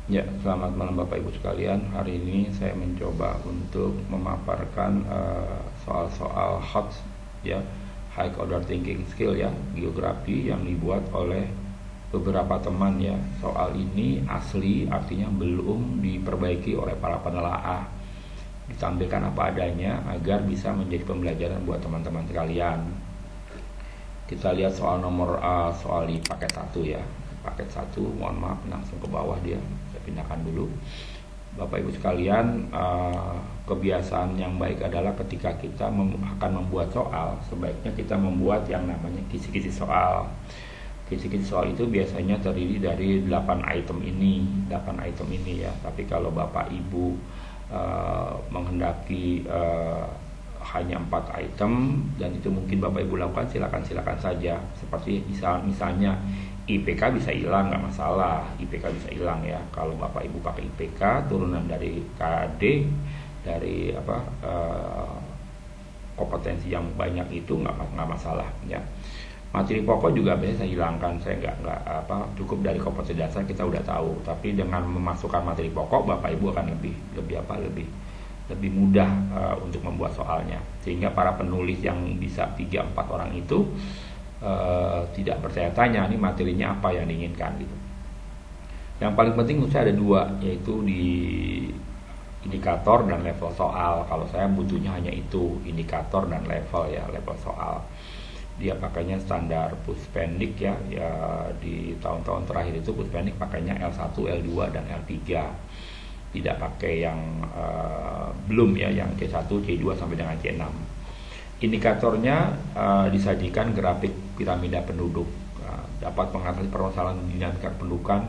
Ya, selamat malam Bapak Ibu sekalian. Hari ini saya mencoba untuk memaparkan soal-soal hot ya, high order thinking skill ya, geografi yang dibuat oleh beberapa teman ya. Soal ini asli, artinya belum diperbaiki oleh para penelaah. Ditampilkan apa adanya agar bisa menjadi pembelajaran buat teman-teman sekalian. Kita lihat soal nomor soal di paket 1 ya. Paket 1, mohon maaf langsung ke bawah dia. Saya pindahkan dulu. Bapak Ibu sekalian, kebiasaan yang baik adalah ketika kita akan membuat soal, sebaiknya kita membuat yang namanya kisi-kisi soal. Kisi-kisi soal itu biasanya terdiri dari 8 item ini, 8 item ini ya. Tapi kalau Bapak Ibu menghendaki hanya 4 item dan itu mungkin Bapak Ibu lakukan, silakan saja. Seperti misalnya IPK bisa hilang, nggak masalah, IPK bisa hilang ya. Kalau Bapak Ibu pakai IPK turunan dari KD, dari kompetensi yang banyak itu nggak masalah ya. Materi pokok juga bisa saya hilangkan, saya nggak cukup dari kompetensi dasar kita udah tahu. Tapi dengan memasukkan materi pokok, Bapak Ibu akan lebih mudah untuk membuat soalnya, sehingga para penulis yang bisa 3-4 orang itu tidak bertanya-tanya ini materinya apa yang diinginkan gitu. Yang paling penting menurut saya ada 2, yaitu di indikator dan level soal. Kalau saya butuhnya hanya itu, indikator dan level ya, level soal. Dia pakainya standar Puspendik ya, di tahun-tahun terakhir itu Puspendik pakainya L1, L2 dan L3. Tidak pakai yang belum ya, yang C1, C2 sampai dengan C6. Indikatornya disajikan grafik piramida penduduk, dapat mengatasi permasalahan dinamika pendudukan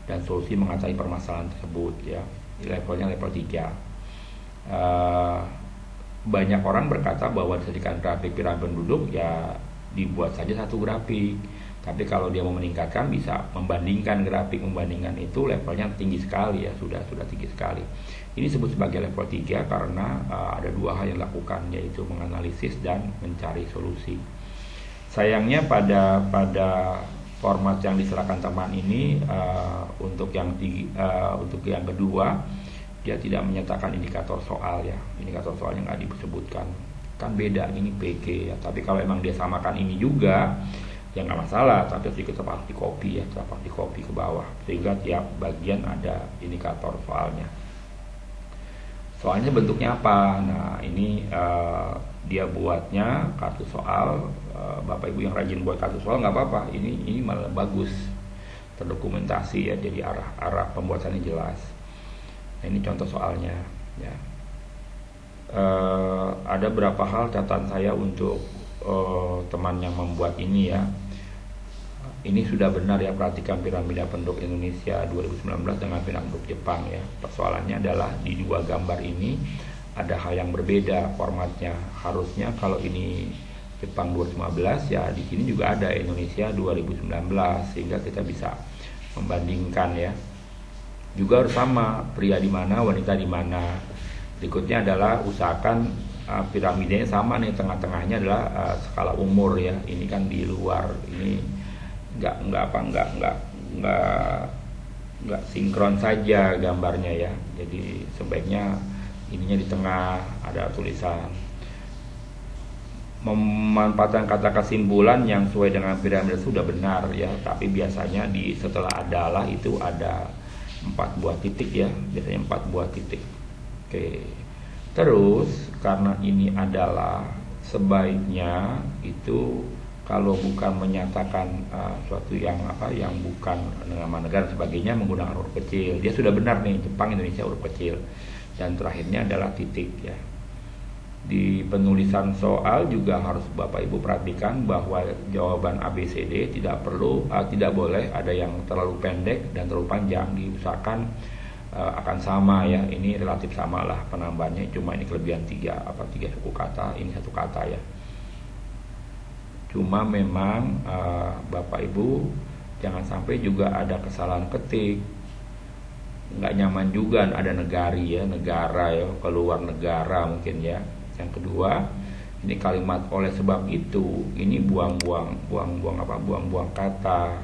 dan solusi mengatasi permasalahan tersebut ya. Levelnya level 3. Banyak orang berkata bahwa disajikan grafik piramida penduduk ya dibuat saja satu grafik. Tapi kalau dia mau meningkatkan, bisa membandingkan grafik, membandingkan itu levelnya tinggi sekali ya, sudah tinggi sekali. Ini disebut sebagai level 3 karena ada 2 hal yang dilakukan, yaitu menganalisis dan mencari solusi. Sayangnya pada format yang diserahkan teman ini untuk yang kedua, dia tidak menyatakan indikator soal ya. Indikator soalnya nggak disebutkan, kan beda, ini PG ya. Tapi kalau emang dia samakan ini juga ya nggak masalah, tapi sedikit terpakai di copy ya, terpakai di copy ke bawah, sehingga tiap bagian ada indikator soalnya. Soalnya bentuknya apa? Nah ini dia buatnya kartu soal. Bapak Ibu yang rajin buat kartu soal nggak apa-apa, ini malah bagus, terdokumentasi ya, jadi arah pembuatannya jelas. Nah, ini contoh soalnya ya. Ada beberapa hal catatan saya untuk teman yang membuat ini ya. Ini sudah benar ya, perhatikan piramida penduduk Indonesia 2019 dengan piramida penduduk Jepang ya. Persoalannya adalah di 2 gambar ini ada hal yang berbeda formatnya. Harusnya kalau ini Jepang 2015 ya, di sini juga ada Indonesia 2019, sehingga kita bisa membandingkan ya. Juga harus sama, pria di mana, wanita di mana. Berikutnya adalah usahakan piramidanya sama nih, tengah-tengahnya adalah skala umur ya. Ini kan di luar, ini nggak sinkron saja gambarnya ya. Jadi sebaiknya ininya di tengah, ada tulisan. Memanfaatkan kata kesimpulan yang sesuai dengan piramida sudah benar ya, tapi biasanya setelah adalah itu ada 4 buah titik ya, biasanya 4 buah titik. Oke. Terus karena ini adalah, sebaiknya itu kalau bukan menyatakan suatu yang bukan nama negara sebagainya menggunakan huruf kecil. Dia sudah benar nih, Jepang, Indonesia huruf kecil, dan terakhirnya adalah titik ya. Di penulisan soal juga harus Bapak Ibu perhatikan bahwa jawaban ABCD tidak boleh ada yang terlalu pendek dan terlalu panjang. Diusahakan akan sama ya, ini relatif sama lah penambahannya, cuma ini kelebihan 3 suku kata, ini 1 kata ya. Cuma memang Bapak Ibu jangan sampai juga ada kesalahan ketik, nggak nyaman juga ada negara ya, keluar negara mungkin ya. Yang kedua, ini kalimat oleh sebab itu, ini buang-buang kata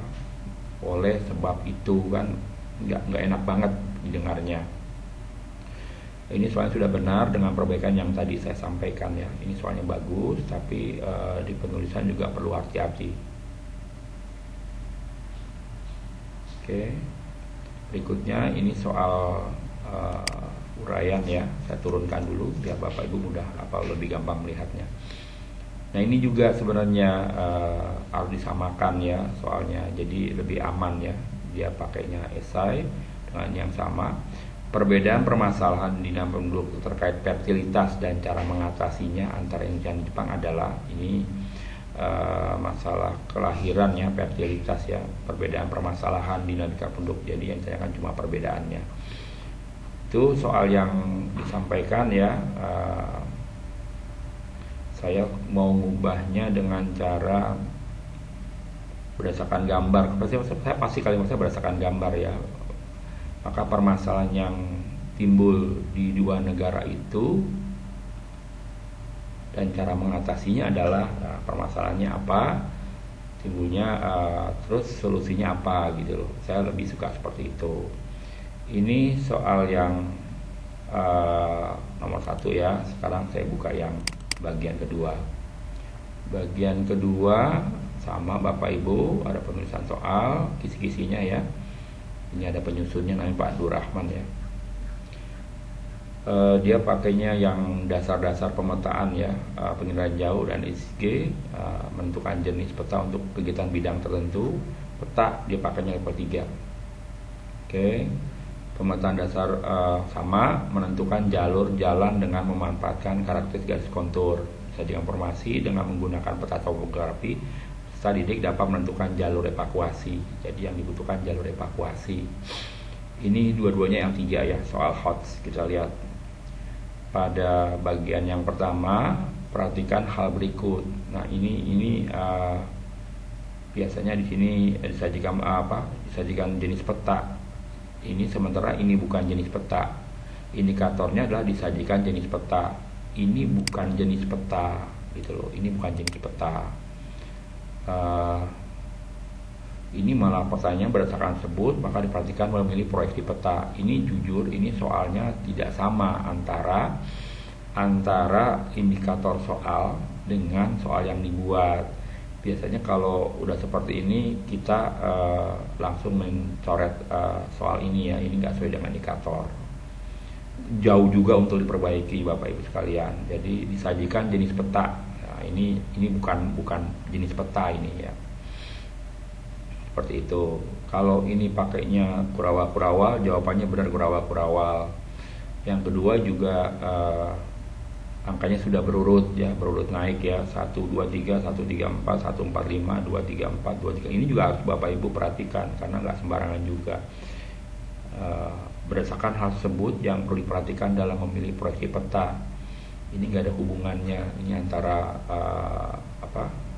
oleh sebab itu kan nggak enak banget didengarnya. Ini soalnya sudah benar dengan perbaikan yang tadi saya sampaikan ya. Ini soalnya bagus, tapi di penulisan juga perlu hati-hati. Oke, berikutnya ini soal uraian ya. Saya turunkan dulu biar Bapak Ibu mudah lebih gampang melihatnya. Nah ini juga sebenarnya harus disamakan ya soalnya, jadi lebih aman ya. Dia pakainya esai dengan yang sama. Perbedaan permasalahan di dalam penduduk terkait fertilitas dan cara mengatasinya antara Indonesia dan Jepang adalah ini masalah kelahiran ya, fertilitas ya. Perbedaan permasalahan dinamika penduduk, jadi yang saya kan cuma perbedaannya. Itu soal yang disampaikan ya. Saya mau ngubahnya dengan cara berdasarkan gambar. Saya pasti kalimat saya berdasarkan gambar ya. Maka permasalahan yang timbul di dua negara itu dan cara mengatasinya adalah permasalahannya apa, timbulnya terus solusinya apa gitu loh. Saya lebih suka seperti itu. Ini soal yang nomor 1 ya. Sekarang saya buka yang bagian kedua. Bagian kedua sama Bapak Ibu, ada penulisan soal, kisi-kisinya ya. Ini ada penyusunnya namanya Pak Abdul Rahman ya. Dia pakainya yang dasar-dasar pemetaan ya, penginderaan jauh dan ESG, menentukan jenis peta untuk kegiatan bidang tertentu. Peta dia pakainya level 3. Oke. Pemetaan dasar sama, menentukan jalur jalan dengan memanfaatkan karakteristik garis kontur. Sajikan informasi dengan menggunakan peta topografi. Peserta didik dapat menentukan jalur evakuasi. Jadi yang dibutuhkan jalur evakuasi. Ini dua-duanya yang 3 ya, soal HOTS. Kita lihat pada bagian yang pertama, perhatikan hal berikut. Nah ini biasanya di sini disajikan disajikan jenis peta. Ini sementara ini bukan jenis peta. Indikatornya adalah disajikan jenis peta. Ini bukan jenis peta, gitu loh. Ini bukan jenis peta. Ini malah pertanyaan berdasarkan tersebut, maka diperhatikan memilih proyeksi peta. Ini jujur, ini soalnya tidak sama antara indikator soal dengan soal yang dibuat. Biasanya kalau udah seperti ini kita langsung mencoret soal ini ya, ini nggak sesuai dengan indikator. Jauh juga untuk diperbaiki Bapak Ibu sekalian. Jadi disajikan jenis peta. Nah, ini bukan jenis peta ini ya. Seperti itu. Kalau ini pakainya Kurawal, jawabannya benar Kurawal. Yang kedua juga angkanya sudah berurut ya, berurut naik ya, 1 2 3 1 3 4 1 4 5 2 3 4 2 3. Ini juga harus Bapak Ibu perhatikan karena nggak sembarangan juga. Berdasarkan hal tersebut yang perlu diperhatikan dalam memilih proyeksi peta. Ini nggak ada hubungannya. Ini antara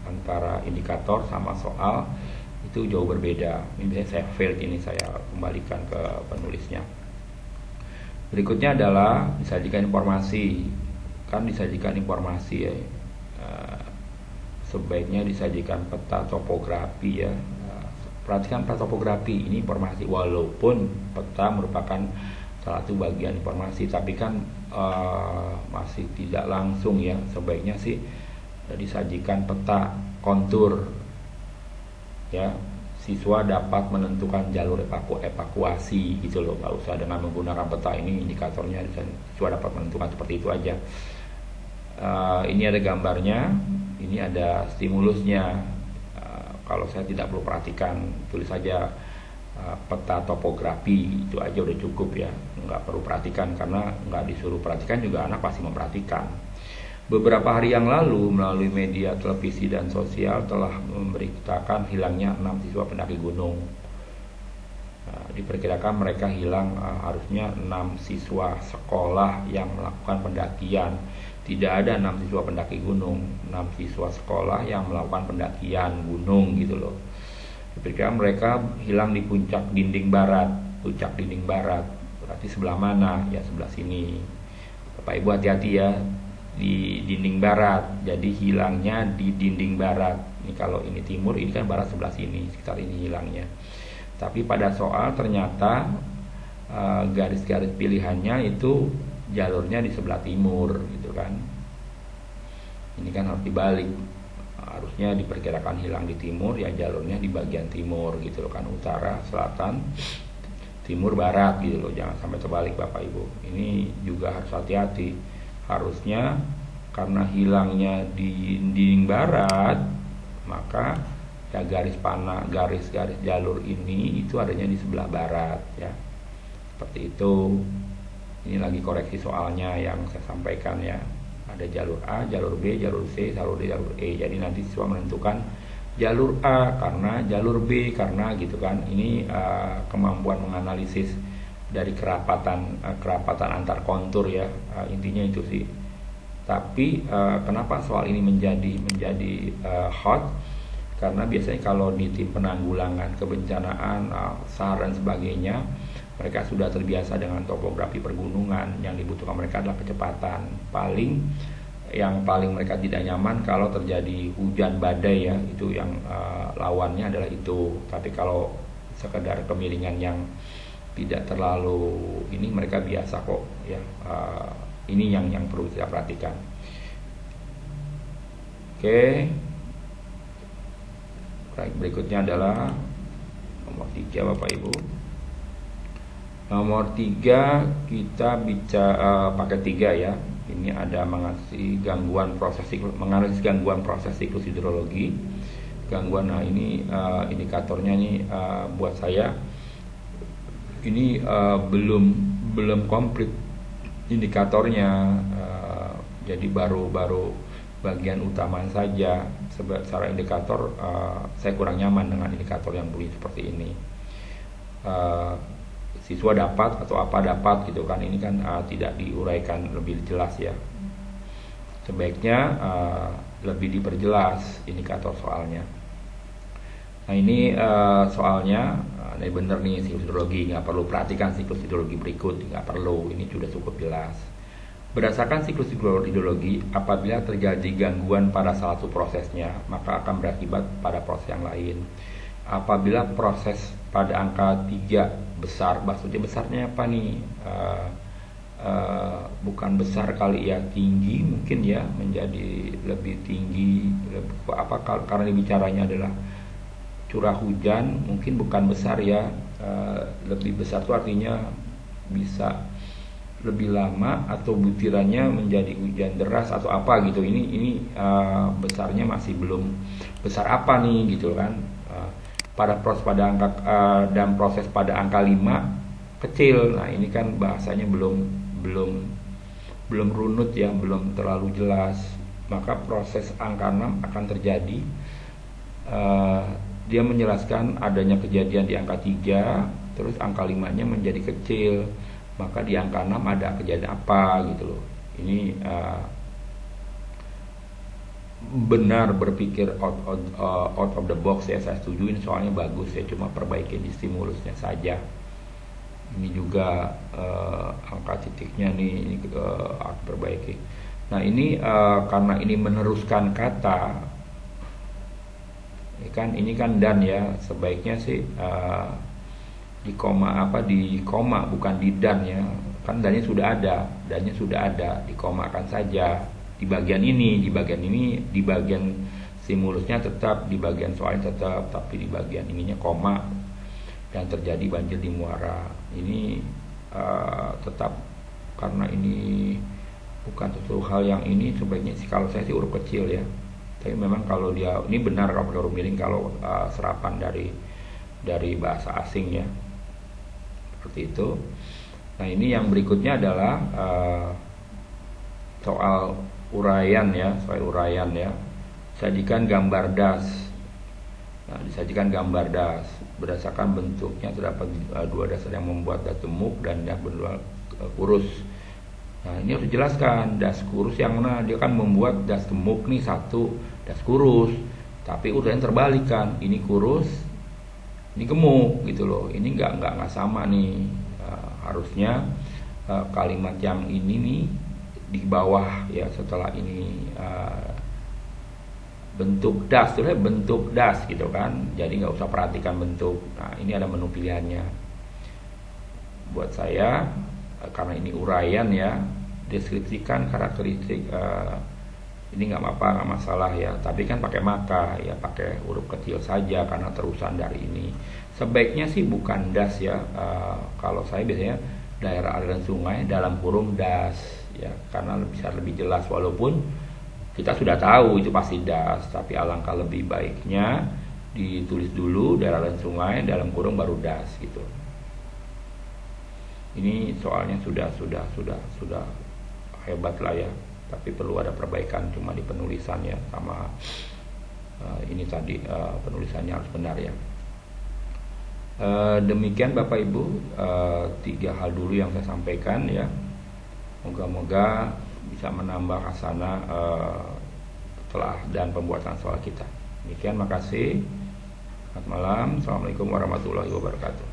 antara indikator sama soal itu jauh berbeda. Ini biasanya saya failed, ini saya kembalikan ke penulisnya. Berikutnya adalah disajikan informasi. Kan disajikan informasi ya. Sebaiknya disajikan peta topografi ya. Perhatikan peta topografi, ini informasi walaupun peta merupakan salah satu bagian informasi, tapi kan masih tidak langsung ya. Sebaiknya sih disajikan peta kontur ya, siswa dapat menentukan jalur evakuasi gitu loh. Nggak usah dengan menggunakan peta, ini indikatornya siswa dapat menentukan, seperti itu aja. Ini ada gambarnya, ini ada stimulusnya. Kalau saya tidak perlu perhatikan, tulis saja peta topografi, itu aja udah cukup ya, nggak perlu perhatikan karena nggak disuruh perhatikan juga anak pasti memperhatikan. Beberapa hari yang lalu melalui media televisi dan sosial telah memberitakan hilangnya 6 siswa pendaki gunung. Diperkirakan mereka hilang harusnya 6 siswa sekolah yang melakukan pendakian. Tidak ada 6 siswa pendaki gunung, 6 siswa sekolah yang melakukan pendakian gunung gitu loh. Diperkirakan mereka hilang di puncak dinding barat. Puncak dinding barat berarti sebelah mana? Ya sebelah sini. Bapak Ibu hati-hati ya, di dinding barat. Jadi hilangnya di dinding barat. Ini kalau ini timur, ini kan barat sebelah sini, sekitar ini hilangnya. Tapi pada soal ternyata garis-garis pilihannya itu jalurnya di sebelah timur gitu kan. Ini kan harus dibalik, harusnya diperkirakan hilang di timur, ya jalurnya di bagian timur gitu loh kan, utara, selatan, timur, barat gitu loh. Jangan sampai terbalik Bapak Ibu. Ini juga harus hati-hati. Harusnya karena hilangnya di dinding barat, maka ya garis-garis jalur ini itu adanya di sebelah barat ya. Seperti itu. Ini lagi koreksi soalnya yang saya sampaikan ya. Ada jalur A, jalur B, jalur C, jalur D, jalur E. Jadi nanti siswa menentukan jalur A karena jalur B karena gitu kan. Ini kemampuan menganalisis dari kerapatan antar kontur ya. Intinya itu sih. Tapi kenapa soal ini menjadi hot? Karena biasanya kalau di tim penanggulangan kebencanaan, SAR dan sebagainya, mereka sudah terbiasa dengan topografi pergunungan. Yang dibutuhkan mereka adalah kecepatan. Yang paling mereka tidak nyaman kalau terjadi hujan badai ya, itu yang lawannya adalah itu. Tapi kalau sekedar kemiringan yang tidak terlalu ini, mereka biasa kok ya. Ini yang perlu kita perhatikan. Oke. Berikutnya adalah nomor 3 Bapak Ibu. Nomor 3 kita bicara pakai 3 ya. Ini ada menganalisis gangguan proses siklus hidrologi. Gangguan, nah ini indikatornya nih buat saya ini belum komplit indikatornya. Jadi baru bagian utama saja. Secara indikator saya kurang nyaman dengan indikator yang bunyi seperti ini. Siswa dapat atau apa dapat gitu kan, ini kan tidak diuraikan lebih jelas ya. Sebaiknya lebih diperjelas indikator soalnya. Nah ini soalnya ini bener nih siklus hidrologi, nggak perlu perhatikan siklus hidrologi berikut, nggak perlu, ini sudah cukup jelas. Berdasarkan siklus hidrologi, apabila terjadi gangguan pada salah satu prosesnya, maka akan berakibat pada proses yang lain. Apabila proses pada angka 3 besar, maksudnya besarnya apa nih? Bukan besar kali ya, tinggi mungkin ya, menjadi lebih tinggi. Karena bicaranya adalah curah hujan, mungkin bukan besar ya. Lebih besar itu artinya bisa lebih lama atau butirannya menjadi hujan deras atau apa gitu. Ini besarnya masih belum besar apa nih gitu kan. Pada proses pada angka dan proses pada angka 5 kecil. Nah, ini kan bahasanya belum runut ya, belum terlalu jelas. Maka proses angka 6 akan terjadi. Dia menjelaskan adanya kejadian di angka 3, terus angka 5-nya menjadi kecil. Maka di angka 6 ada kejadian apa gitu loh. Ini benar berpikir out of the box ya, saya setuju. Ini soalnya bagus ya, cuma perbaiki di stimulusnya saja. Ini juga angka titiknya nih ini harus perbaiki. Nah ini karena ini meneruskan kata, ini kan dan ya, sebaiknya sih di koma bukan di dan ya, kan dannya sudah ada, dikomakan saja di bagian ini, di bagian stimulusnya tetap, di bagian soalnya tetap, tapi di bagian ininya koma. Dan terjadi banjir di Muara ini tetap, karena ini bukan sesuatu hal yang ini, sebaiknya sih kalau saya sih huruf kecil ya. Tapi memang kalau dia ini benar kalau huruf miring kalau serapan dari bahasa asing ya, seperti itu. Nah ini yang berikutnya adalah soal uraian ya. Sajikan gambar das. Nah, disajikan gambar das. Berdasarkan bentuknya terdapat 2 dasar yang membuat das gemuk dan das benua kurus. Nah ini harus dijelaskan, das kurus yang mana. Dia kan membuat das gemuk nih satu, das kurus. Tapi uraian terbalik kan, ini kurus, ini gemuk gitu loh. Ini nggak sama nih. Harusnya kalimat yang ini nih di bawah ya, setelah ini bentuk das, tulisnya bentuk das gitu kan, jadi nggak usah perhatikan bentuk. Nah ini ada menu pilihannya. Buat saya karena ini uraian ya, deskripsikan karakteristik, ini nggak apa-apa, nggak masalah ya, tapi kan pakai maka ya, pakai huruf kecil saja karena terusan dari ini. Sebaiknya sih bukan das ya, kalau saya biasanya daerah aliran sungai dalam kurung das ya, karena bisa lebih jelas, walaupun kita sudah tahu itu pasti das, tapi alangkah lebih baiknya ditulis dulu daerah aliran sungai dalam kurung baru das gitu. Ini soalnya sudah hebat lah ya, tapi perlu ada perbaikan cuma di penulisannya sama ini tadi, penulisannya harus benar ya. Demikian Bapak Ibu, 3 hal dulu yang saya sampaikan ya. Moga-moga bisa menambah hasanah telah dan pembuatan soal kita. Demikian, makasih. Selamat malam. Assalamualaikum warahmatullahi wabarakatuh.